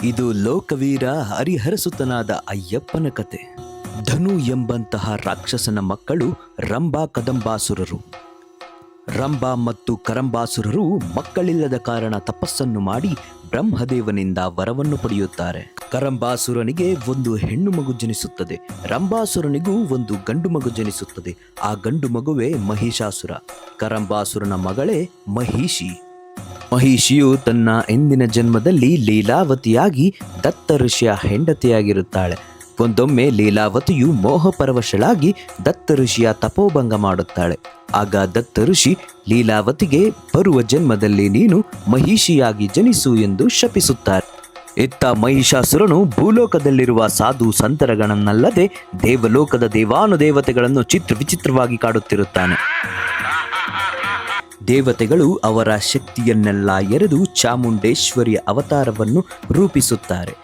ಇದು ಲೋಕವೀರ ಹರಿಹರಸುತನಾದ ಅಯ್ಯಪ್ಪನ ಕತೆ. ಧನು ಎಂಬಂತಹ ರಾಕ್ಷಸನ ಮಕ್ಕಳು ರಂಭಾ ಕದಂಬಾಸುರರು. ರಂಭಾ ಮತ್ತು ಕರಂಬಾಸುರರು ಮಕ್ಕಳಿಲ್ಲದ ಕಾರಣ ತಪಸ್ಸನ್ನು ಮಾಡಿ ಬ್ರಹ್ಮದೇವನಿಂದ ವರವನ್ನು ಪಡೆಯುತ್ತಾರೆ. ಕರಂಬಾಸುರನಿಗೆ ಒಂದು ಹೆಣ್ಣು ಮಗು ಜನಿಸುತ್ತದೆ. ರಂಭಾಸುರನಿಗೂ ಒಂದು ಗಂಡು ಮಗು ಜನಿಸುತ್ತದೆ. ಆ ಗಂಡು ಮಗುವೇ ಮಹಿಷಾಸುರ. ಕರಂಬಾಸುರನ ಮಗಳೇ ಮಹಿಷಿ. ಮಹಿಷಿಯು ತನ್ನ ಎಂದಿನ ಜನ್ಮದಲ್ಲಿ ಲೀಲಾವತಿಯಾಗಿ ದತ್ತ ಋಷಿಯ ಹೆಂಡತಿಯಾಗಿರುತ್ತಾಳೆ. ಒಂದೊಮ್ಮೆ ಲೀಲಾವತಿಯು ಮೋಹಪರವಶಳಾಗಿ ದತ್ತ ಋಷಿಯ ತಪೋಭಂಗ ಮಾಡುತ್ತಾಳೆ. ಆಗ ದತ್ತ ಋಷಿ ಲೀಲಾವತಿಗೆ ಬರುವ ಜನ್ಮದಲ್ಲಿ ನೀನು ಮಹಿಷಿಯಾಗಿ ಜನಿಸು ಎಂದು ಶಪಿಸುತ್ತಾರೆ. ಇತ್ತ ಮಹಿಷಾಸುರನು ಭೂಲೋಕದಲ್ಲಿರುವ ಸಾಧು ಸಂತರಗಳನ್ನಲ್ಲದೆ ದೇವಲೋಕದ ದೇವಾನುದೇವತೆಗಳನ್ನು ವಿಚಿತ್ರವಾಗಿ ಕಾಡುತ್ತಿರುತ್ತಾನೆ. ದೇವತೆಗಳು ಅವರ ಶಕ್ತಿಯನ್ನೆಲ್ಲ ಎರೆದು ಚಾಮುಂಡೇಶ್ವರಿಯ ಅವತಾರವನ್ನು ರೂಪಿಸುತ್ತಾರೆ.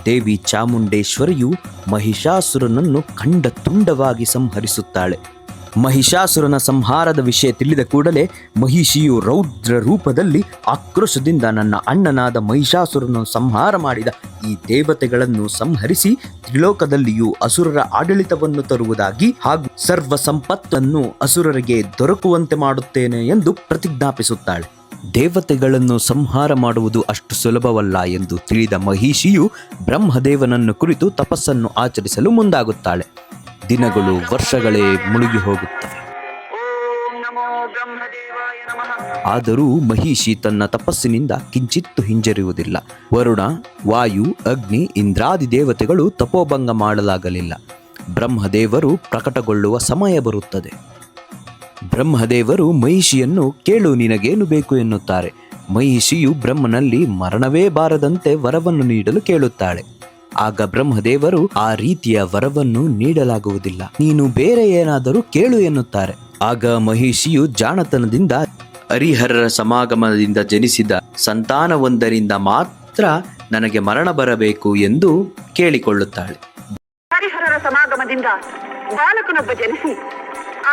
ದೇವಿ ಚಾಮುಂಡೇಶ್ವರಿಯು ಮಹಿಷಾಸುರನನ್ನು ಖಂಡ ತುಂಡವಾಗಿ ಸಂಹರಿಸುತ್ತಾಳೆ. ಮಹಿಷಾಸುರನ ಸಂಹಾರದ ವಿಷಯ ತಿಳಿದ ಕೂಡಲೇ ಮಹಿಷಿಯು ರೌದ್ರ ರೂಪದಲ್ಲಿ ಆಕ್ರೋಶದಿಂದ ನನ್ನ ಅಣ್ಣನಾದ ಮಹಿಷಾಸುರನನ್ನು ಸಂಹಾರ ಮಾಡಿದ ಈ ದೇವತೆಗಳನ್ನು ಸಂಹರಿಸಿ ತ್ರಿಲೋಕದಲ್ಲಿಯೂ ಅಸುರರ ಆಡಳಿತವನ್ನು ತರುವುದಾಗಿ ಹಾಗೂ ಸರ್ವ ಸಂಪತ್ತನ್ನು ಅಸುರರಿಗೆ ದೊರಕುವಂತೆ ಮಾಡುತ್ತೇನೆ ಎಂದು ಪ್ರತಿಜ್ಞಾಪಿಸುತ್ತಾಳೆ. ದೇವತೆಗಳನ್ನು ಸಂಹಾರ ಮಾಡುವುದು ಅಷ್ಟು ಸುಲಭವಲ್ಲ ಎಂದು ತಿಳಿದ ಮಹಿಷಿಯು ಬ್ರಹ್ಮದೇವನನ್ನು ಕುರಿತು ತಪಸ್ಸನ್ನು ಆಚರಿಸಲು ಮುಂದಾಗುತ್ತಾಳೆ. ದಿನಗಳು ವರ್ಷಗಳೇ ಮುಳುಗಿ ಹೋಗುತ್ತವೆ. ಆದರೂ ಮಹಿಷಿ ತನ್ನ ತಪಸ್ಸಿನಿಂದ ಕಿಂಚಿತ್ತು ಹಿಂಜರಿಯುವುದಿಲ್ಲ. ವರುಣ, ವಾಯು, ಅಗ್ನಿ, ಇಂದ್ರಾದಿ ದೇವತೆಗಳು ತಪೋಭಂಗ ಮಾಡಲಾಗಲಿಲ್ಲ. ಬ್ರಹ್ಮದೇವರು ಪ್ರಕಟಗೊಳ್ಳುವ ಸಮಯ ಬರುತ್ತದೆ. ಬ್ರಹ್ಮದೇವರು ಮಹಿಷಿಯನ್ನು ಕೇಳು, ನಿನಗೇನು ಬೇಕು ಎನ್ನುತ್ತಾರೆ. ಮಹಿಷಿಯು ಬ್ರಹ್ಮನಲ್ಲಿ ಮರಣವೇ ಬಾರದಂತೆ ವರವನ್ನು ನೀಡಲು ಕೇಳುತ್ತಾಳೆ. ಆಗ ಬ್ರಹ್ಮದೇವರು ಆ ರೀತಿಯ ವರವನ್ನು ನೀಡಲಾಗುವುದಿಲ್ಲ, ನೀನು ಬೇರೆ ಏನಾದರೂ ಕೇಳು ಎನ್ನುತ್ತಾರೆ. ಆಗ ಮಹಿಷಿಯು ಜಾಣತನದಿಂದ ಹರಿಹರರ ಸಮಾಗಮದಿಂದ ಜನಿಸಿದ ಸಂತಾನವೊಂದರಿಂದ ಮಾತ್ರ ನನಗೆ ಮರಣ ಬರಬೇಕು ಎಂದು ಕೇಳಿಕೊಳ್ಳುತ್ತಾಳೆ. ಹರಿಹರರ ಸಮಾಗಮದಿಂದ ಬಾಲಕನೊಬ್ಬ ಜನಿಸಿ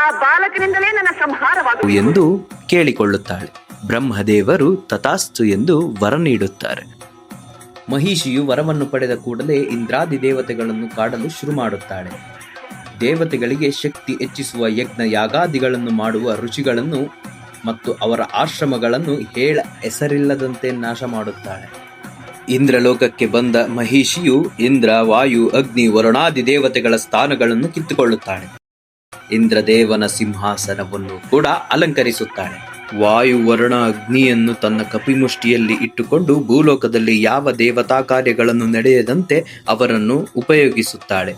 ಆ ಬಾಲಕನಿಂದಲೇ ನನ್ನ ಸಂಹಾರವಾಗುವುದು ಎಂದು ಕೇಳಿಕೊಳ್ಳುತ್ತಾಳೆ. ಬ್ರಹ್ಮದೇವರು ತಥಾಸ್ತು ಎಂದು ವರ ನೀಡುತ್ತಾರೆ. ಮಹಿಷಿಯು ವರವನ್ನು ಪಡೆದ ಕೂಡಲೇ ಇಂದ್ರಾದಿ ದೇವತೆಗಳನ್ನು ಕಾಡಲು ಶುರು ಮಾಡುತ್ತಾಳೆ. ದೇವತೆಗಳಿಗೆ ಶಕ್ತಿ ಹೆಚ್ಚಿಸುವ ಯಜ್ಞ ಯಾಗಾದಿಗಳನ್ನು ಮಾಡುವ ಋಷಿಗಳನ್ನು ಮತ್ತು ಅವರ ಆಶ್ರಮಗಳನ್ನು ಹೆಸರಿಲ್ಲದಂತೆ ನಾಶ ಮಾಡುತ್ತಾಳೆ. ಇಂದ್ರಲೋಕಕ್ಕೆ ಬಂದ ಮಹಿಷಿಯು ಇಂದ್ರ, ವಾಯು, ಅಗ್ನಿ, ವರುಣಾದಿ ದೇವತೆಗಳ ಸ್ಥಾನಗಳನ್ನು ಕಿತ್ತುಕೊಳ್ಳುತ್ತಾಳೆ. ಇಂದ್ರದೇವನ ಸಿಂಹಾಸನವನ್ನು ಕೂಡ ಅಲಂಕರಿಸುತ್ತಾಳೆ. ವಾಯು, ವರುಣ, ಅಗ್ನಿಯನ್ನು ತನ್ನ ಕಪಿಮುಷ್ಟಿಯಲ್ಲಿ ಇಟ್ಟುಕೊಂಡು ಭೂಲೋಕದಲ್ಲಿ ಯಾವ ದೇವತಾ ಕಾರ್ಯಗಳನ್ನು ನಡೆಯದಂತೆ ಅವರನ್ನು ಉಪಯೋಗಿಸುತ್ತಾಳೆ.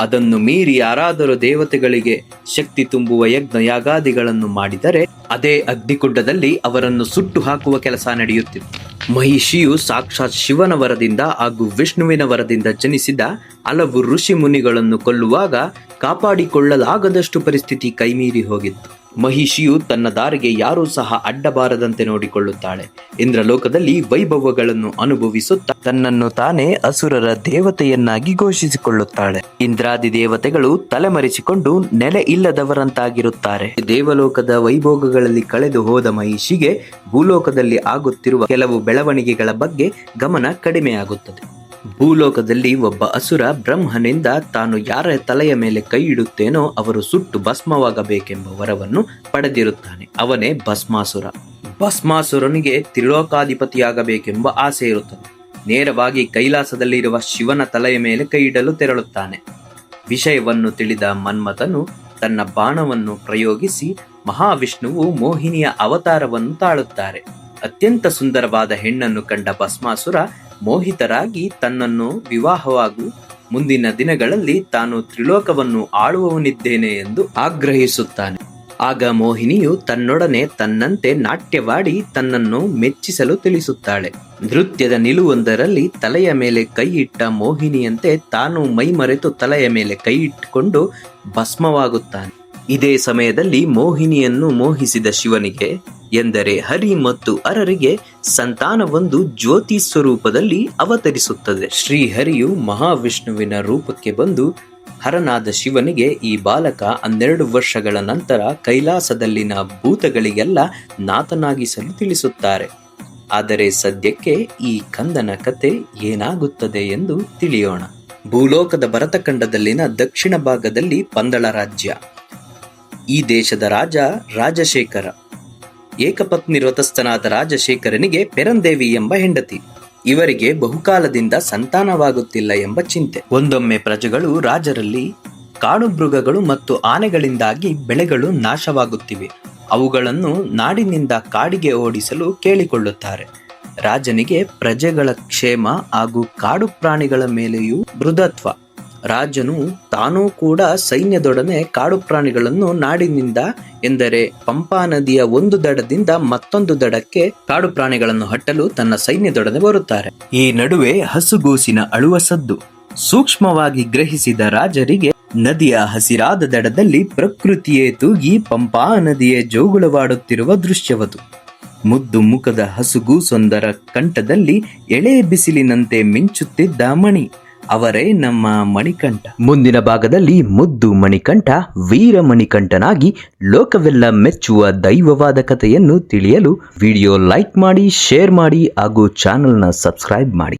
ಅದನ್ನು ಮೀರಿ ಯಾರಾದರೂ ದೇವತೆಗಳಿಗೆ ಶಕ್ತಿ ತುಂಬುವ ಯಜ್ಞ ಯಾಗಾದಿಗಳನ್ನು ಮಾಡಿದರೆ ಅದೇ ಅಗ್ನಿಕುಂಡದಲ್ಲಿ ಅವರನ್ನು ಸುಟ್ಟು ಹಾಕುವ ಕೆಲಸ ನಡೆಯುತ್ತಿತ್ತು. ಮಹಿಷಿಯು ಸಾಕ್ಷಾತ್ ಶಿವನ ವರದಿಂದ ಹಾಗೂ ವಿಷ್ಣುವಿನ ವರದಿಂದ ಜನಿಸಿದ ಹಲವು ಋಷಿ ಮುನಿಗಳನ್ನು ಕೊಲ್ಲುವಾಗ ಕಾಪಾಡಿಕೊಳ್ಳಲಾಗದಷ್ಟು ಪರಿಸ್ಥಿತಿ ಕೈಮೀರಿ ಹೋಗಿತ್ತು. ಮಹಿಷಿಯು ತನ್ನ ದಾರಿಗೆ ಯಾರೂ ಸಹ ಅಡ್ಡಬಾರದಂತೆ ನೋಡಿಕೊಳ್ಳುತ್ತಾಳೆ. ಇಂದ್ರಲೋಕದಲ್ಲಿ ವೈಭವಗಳನ್ನು ಅನುಭವಿಸುತ್ತಾ ತನ್ನನ್ನು ತಾನೇ ಅಸುರರ ದೇವತೆಯನ್ನಾಗಿ ಘೋಷಿಸಿಕೊಳ್ಳುತ್ತಾಳೆ. ಇಂದ್ರಾದಿ ದೇವತೆಗಳು ತಲೆಮರೆಸಿಕೊಂಡು ನೆಲೆ ಇಲ್ಲದವರಂತಾಗಿರುತ್ತಾರೆ. ದೇವಲೋಕದ ವೈಭೋಗಗಳಲ್ಲಿ ಕಳೆದು ಹೋದ ಮಹಿಷಿಗೆ ಭೂಲೋಕದಲ್ಲಿ ಆಗುತ್ತಿರುವ ಕೆಲವು ಬೆಳವಣಿಗೆಗಳ ಬಗ್ಗೆ ಗಮನ ಕಡಿಮೆಯಾಗುತ್ತದೆ. ಭೂಲೋಕದಲ್ಲಿ ಒಬ್ಬ ಅಸುರ ಬ್ರಹ್ಮನಿಂದ ತಾನು ಯಾರ ತಲೆಯ ಮೇಲೆ ಕೈ ಇಡುತ್ತೇನೋ ಅವರು ಸುಟ್ಟು ಭಸ್ಮವಾಗಬೇಕೆಂಬ ವರವನ್ನು ಪಡೆದಿರುತ್ತಾನೆ. ಅವನೇ ಭಸ್ಮಾಸುರ. ಭಸ್ಮಾಸುರನಿಗೆ ತ್ರಿಲೋಕಾಧಿಪತಿಯಾಗಬೇಕೆಂಬ ಆಸೆ ಇರುತ್ತದೆ. ನೇರವಾಗಿ ಕೈಲಾಸದಲ್ಲಿರುವ ಶಿವನ ತಲೆಯ ಮೇಲೆ ಕೈ ಇಡಲು ತೆರಳುತ್ತಾನೆ. ವಿಷಯವನ್ನು ತಿಳಿದ ಮನ್ಮಥನು ತನ್ನ ಬಾಣವನ್ನು ಪ್ರಯೋಗಿಸಿ ಮಹಾವಿಷ್ಣುವು ಮೋಹಿನಿಯ ಅವತಾರವನ್ನು ತಾಳುತ್ತಾರೆ. ಅತ್ಯಂತ ಸುಂದರವಾದ ಹೆಣ್ಣನ್ನು ಕಂಡ ಭಸ್ಮಾಸುರ ಮೋಹಿತರಾಗಿ ತನ್ನನ್ನು ವಿವಾಹವಾಗು, ಮುಂದಿನ ದಿನಗಳಲ್ಲಿ ತಾನು ತ್ರಿಲೋಕವನ್ನು ಆಳುವವನಿದ್ದೇನೆ ಎಂದು ಆಗ್ರಹಿಸುತ್ತಾನೆ. ಆಗ ಮೋಹಿನಿಯು ತನ್ನೊಡನೆ ತನ್ನಂತೆ ನಾಟ್ಯವಾಡಿ ತನ್ನನ್ನು ಮೆಚ್ಚಿಸಲು ತಿಳಿಸುತ್ತಾಳೆ. ನೃತ್ಯದ ನಿಲುವೊಂದರಲ್ಲಿ ತಲೆಯ ಮೇಲೆ ಕೈ ಇಟ್ಟ ಮೋಹಿನಿಯಂತೆ ತಾನು ಮೈಮರೆತು ತಲೆಯ ಮೇಲೆ ಕೈ ಇಟ್ಟುಕೊಂಡು ಭಸ್ಮವಾಗುತ್ತಾನೆ. ಇದೇ ಸಮಯದಲ್ಲಿ ಮೋಹಿನಿಯನ್ನು ಮೋಹಿಸಿದ ಶಿವನಿಗೆ, ಎಂದರೆ ಹರಿ ಮತ್ತು ಹರರಿಗೆ, ಸಂತಾನವೊಂದು ಜ್ಯೋತಿ ಸ್ವರೂಪದಲ್ಲಿ ಅವತರಿಸುತ್ತದೆ. ಶ್ರೀಹರಿಯು ಮಹಾವಿಷ್ಣುವಿನ ರೂಪಕ್ಕೆ ಬಂದು ಹರನಾದ ಶಿವನಿಗೆ ಈ ಬಾಲಕ 12 ವರ್ಷಗಳ ನಂತರ ಕೈಲಾಸದಲ್ಲಿನ ಭೂತಗಳಿಗೆಲ್ಲ ನಾಥನಾಗಿಸಲು ತಿಳಿಸುತ್ತಾರೆ. ಆದರೆ ಸದ್ಯಕ್ಕೆ ಈ ಕಂದನ ಕತೆ ಏನಾಗುತ್ತದೆ ಎಂದು ತಿಳಿಯೋಣ. ಭೂಲೋಕದ ಭರತಖಂಡದಲ್ಲಿನ ದಕ್ಷಿಣ ಭಾಗದಲ್ಲಿ ಪಂದಳ ರಾಜ್ಯ. ಈ ದೇಶದ ರಾಜ ರಾಜಶೇಖರ. ಏಕಪತ್ನಿ ವ್ರತಸ್ಥನಾದ ರಾಜಶೇಖರನಿಗೆ ಪೆರಂದೇವಿ ಎಂಬ ಹೆಂಡತಿ. ಇವರಿಗೆ ಬಹುಕಾಲದಿಂದ ಸಂತಾನವಾಗುತ್ತಿಲ್ಲ ಎಂಬ ಚಿಂತೆ. ಒಂದೊಮ್ಮೆ ಪ್ರಜೆಗಳು ರಾಜರಲ್ಲಿ ಕಾಡು ಮೃಗಗಳು ಮತ್ತು ಆನೆಗಳಿಂದಾಗಿ ಬೆಳೆಗಳು ನಾಶವಾಗುತ್ತಿವೆ, ಅವುಗಳನ್ನು ನಾಡಿನಿಂದ ಕಾಡಿಗೆ ಓಡಿಸಲು ಕೇಳಿಕೊಳ್ಳುತ್ತಾರೆ. ರಾಜನಿಗೆ ಪ್ರಜೆಗಳ ಕ್ಷೇಮ ಹಾಗೂ ಕಾಡು ಪ್ರಾಣಿಗಳ ಮೇಲೆಯೂ ಮೃದುತ್ವ. ರಾಜನು ತಾನೂ ಕೂಡ ಸೈನ್ಯದೊಡನೆ ಕಾಡು ಪ್ರಾಣಿಗಳನ್ನು ನಾಡಿನಿಂದ ಎಂದರೆ ಪಂಪಾ ನದಿಯ ಒಂದು ದಡದಿಂದ ಮತ್ತೊಂದು ದಡಕ್ಕೆ ಕಾಡು ಪ್ರಾಣಿಗಳನ್ನು ಹಟ್ಟಲು ತನ್ನ ಸೈನ್ಯದೊಡನೆ ಬರುತ್ತಾರೆ. ಈ ನಡುವೆ ಹಸುಗೂಸಿನ ಅಳುವ ಸದ್ದು ಸೂಕ್ಷ್ಮವಾಗಿ ಗ್ರಹಿಸಿದ ರಾಜರಿಗೆ ನದಿಯ ಹಸಿರಾದ ದಡದಲ್ಲಿ ಪ್ರಕೃತಿಯೇ ತೂಗಿ ಪಂಪಾ ನದಿಯೇ ಜೋಗುಳವಾಡುತ್ತಿರುವ ದೃಶ್ಯವದು. ಮುದ್ದು ಮುಖದ ಹಸುಗೂಸೊಂದರ ಕಂಠದಲ್ಲಿ ಎಳೆ ಬಿಸಿಲಿನಂತೆ ಮಿಂಚುತ್ತಿದ್ದ ಮಣಿ, ಅವರೇ ನಮ್ಮ ಮಣಿಕಂಠ. ಮುಂದಿನ ಭಾಗದಲ್ಲಿ ಮುದ್ದು ಮಣಿಕಂಠ ವೀರ ಮಣಿಕಂಠನಾಗಿ ಲೋಕವೆಲ್ಲ ಮೆಚ್ಚುವ ದೈವವಾದ ಕಥೆಯನ್ನು ತಿಳಿಯಲು ವಿಡಿಯೋ ಲೈಕ್ ಮಾಡಿ, ಶೇರ್ ಮಾಡಿ ಹಾಗೂ ಚಾನೆಲ್ನ ಸಬ್ಸ್ಕ್ರೈಬ್ ಮಾಡಿ.